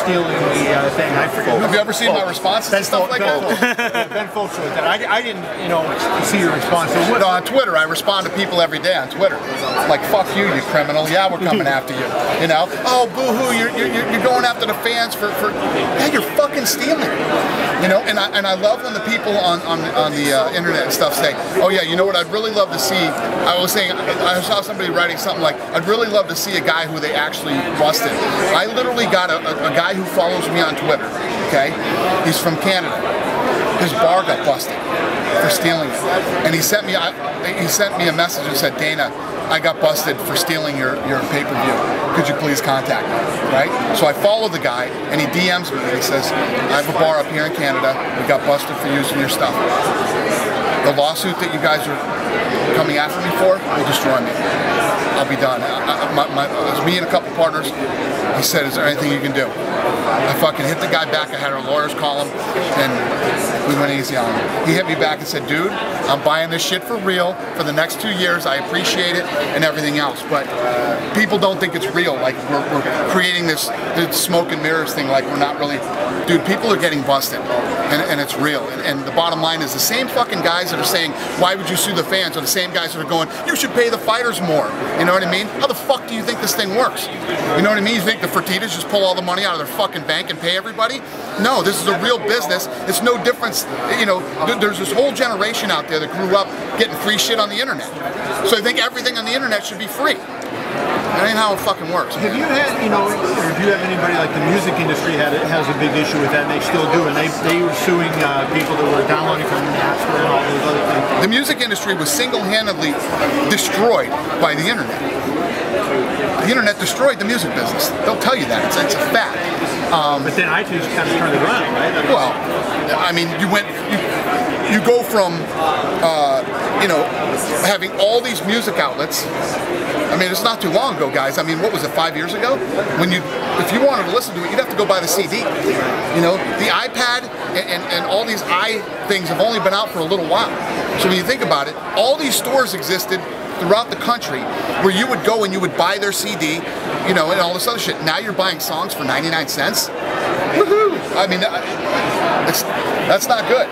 stealing the thing. I forget. Have you ever seen my responses and stuff like that? Ben Folks with that. I didn't, see your response. So no, on Twitter, I respond to people every day on Twitter. Like, fuck you, you criminal. Yeah, we're coming after you. Oh, boo-hoo, you're going after the fans for yeah, you're fucking stealing. And I love when the people on the internet and stuff say, oh yeah, you know what I'd really love to see. I saw somebody writing something like, I'd really love to see a guy who they actually busted. I literally got a guy who follows me on Twitter, okay? He's from Canada. His bar got busted for stealing it. And he sent me a message and said, Dana, I got busted for stealing your pay-per-view. Could you please contact me, right? So I follow the guy, and he DMs me, and he says, I have a bar up here in Canada. We got busted for using your stuff. The lawsuit that you guys are coming after me for will destroy me. I'll be done. It was me and a couple partners. He said, is there anything you can do? I fucking hit the guy back. I had our lawyers call him, and we went easy on him. He hit me back and said, dude, I'm buying this shit for real for the next 2 years. I appreciate it and everything else, but people don't think it's real. Like, we're creating this smoke and mirrors thing like we're not really. Dude, people are getting busted, and it's real. And the bottom line is the same fucking guys that are saying, why would you sue the fans, are the same guys that are going, you should pay the fighters more. You know what I mean? How the fuck do you think this thing works? You know what I mean? You think the Fertittas just pull all the money out of their fucking bank and pay everybody? No, this is a real business. It's no difference. There's this whole generation out there that grew up getting free shit on the internet. So I think everything on the internet should be free. That ain't how it fucking works. Have you had, or do you have anybody like the music industry has a big issue with that, and they still do, and they were suing people that were downloading from Napster and all those other things? The music industry was single-handedly destroyed by the internet. The internet destroyed the music business. They'll tell you that. It's a fact. But then iTunes kind of turned it around, right? Well, I mean, you go from having all these music outlets. I mean, it's not too long ago, guys. I mean, what was it, 5 years ago? If you wanted to listen to it, you'd have to go buy the CD. The iPad and all these things have only been out for a little while. So when you think about it, all these stores existed throughout the country where you would go and you would buy their CD, and all this other shit. Now you're buying songs for 99 cents. Woohoo! I mean, that's not good.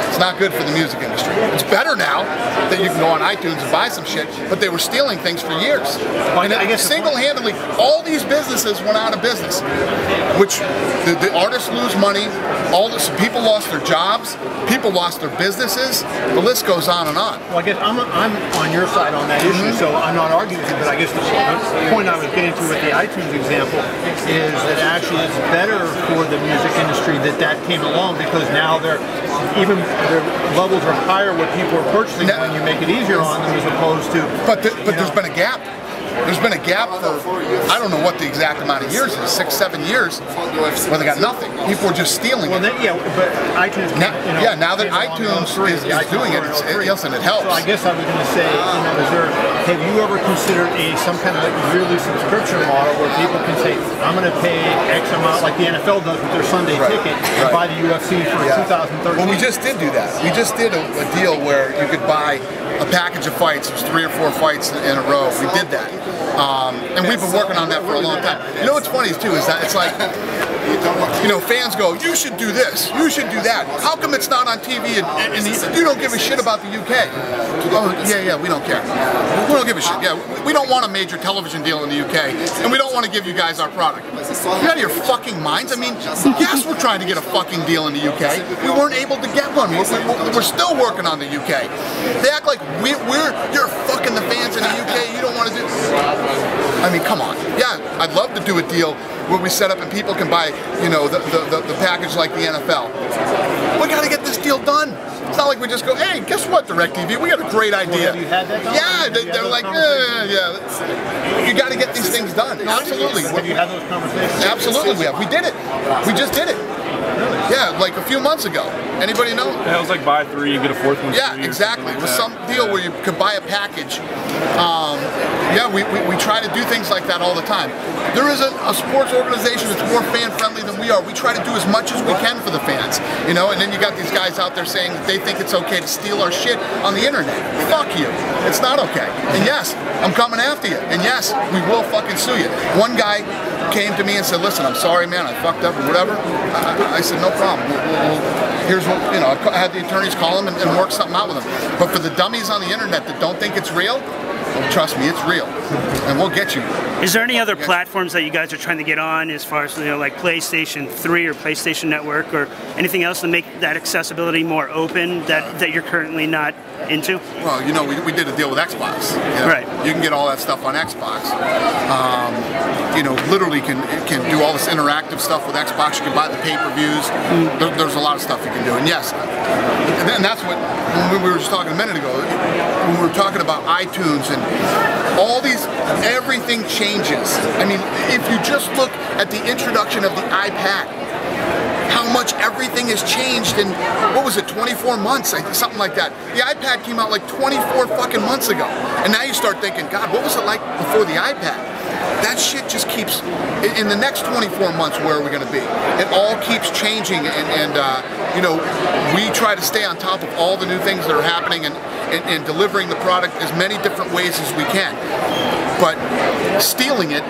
It's not good for the music industry. It's better now that you can go on iTunes and buy some shit, but they were stealing things for years. And I guess single-handedly, all these businesses went out of business, which the artists lose money, people lost their jobs, people lost their businesses, the list goes on and on. Well, I guess I'm on your side on that issue, so I'm not arguing with you, but I guess the point I was getting to with the iTunes example is that actually it's better for the music industry that came along, because now their levels are higher where people are purchasing when you make it easier on them, as opposed to. But there's been a gap. There's been a gap for, I don't know what the exact amount of years is, 6, 7 years, where they got nothing. People are just stealing it. Yeah, but iTunes now that iTunes is doing it, listen, it helps. So I guess I was going to say, have you ever considered some kind of yearly subscription model where people can say, I'm going to pay X amount, like the NFL does with their Sunday ticket, and buy the UFC for 2013? Well, we just did do that. We just did a deal where you could buy a package of fights. There's 3 or 4 fights in a row. We did that. And we've been working on that for a long time. You know what's funny too is that it's like, fans go, you should do this, you should do that. How come it's not on TV and you don't give a shit about the UK? Oh, yeah, we don't care. We don't give a shit. Yeah, we don't want a major television deal in the UK, and we don't want to give you guys our product. You're out of your fucking minds. I mean, yes, we're trying to get a fucking deal in the UK. We weren't able to get one. We're still working on the UK. They act like you're fucking the fans in the UK. You don't want to do. I mean, come on. Yeah, I'd love to do a deal where we set up and people can buy, the package like the NFL. We got to get this deal done. It's not like we just go, hey, guess what, DirecTV? We got a great idea. Have you had that yeah, they're like, yeah. You got to get these things done. Absolutely. Have you had those conversations? Absolutely, we have. We did it. We just did it. Yeah, like a few months ago. Anybody know? Yeah, it was like buy 3, you get a 4th one. Yeah, exactly. It was some deal where you could buy a package. Yeah, we try to do things like that all the time. There is a sports organization that's more fan-friendly than we are. We try to do as much as we can for the fans, and then you got these guys out there saying that they think it's okay to steal our shit on the internet. Fuck you. It's not okay. And yes, I'm coming after you. And yes, we will fucking sue you. One guy came to me and said, listen, I'm sorry, man, I fucked up or whatever, I said, no problem. Here's what, you know, I had the attorneys call them and work something out with them. But for the dummies on the internet that don't think it's real, well, trust me, it's real, and we'll get you. Is there any other platforms that you guys are trying to get on, as far as, you know, like PlayStation 3 or PlayStation Network, or anything else to make that accessibility more open that you're currently not into? Well, you know, we did a deal with Xbox. You know? Right. You can get all that stuff on Xbox. You know, literally can do all this interactive stuff with Xbox. You can buy the pay-per-views. There's a lot of stuff you can do. And yes, and that's what, when we were just talking a minute ago, when we were talking about iTunes and all these, everything changes. I mean, if you just look at the introduction of the iPad, how much everything has changed in, what was it, 24 months, something like that. The iPad came out like 24 fucking months ago. And now you start thinking, God, what was it like before the iPad? That shit just keeps, in the next 24 months, where are we going to be? It all keeps changing, and you know, we try to stay on top of all the new things that are happening and delivering the product as many different ways as we can. But stealing it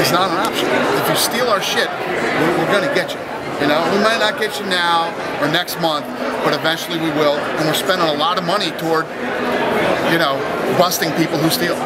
is not an option. If you steal our shit, we're going to get you. You know, we might not get you now or next month, but eventually we will. And we're spending a lot of money toward, you know, busting people who steal.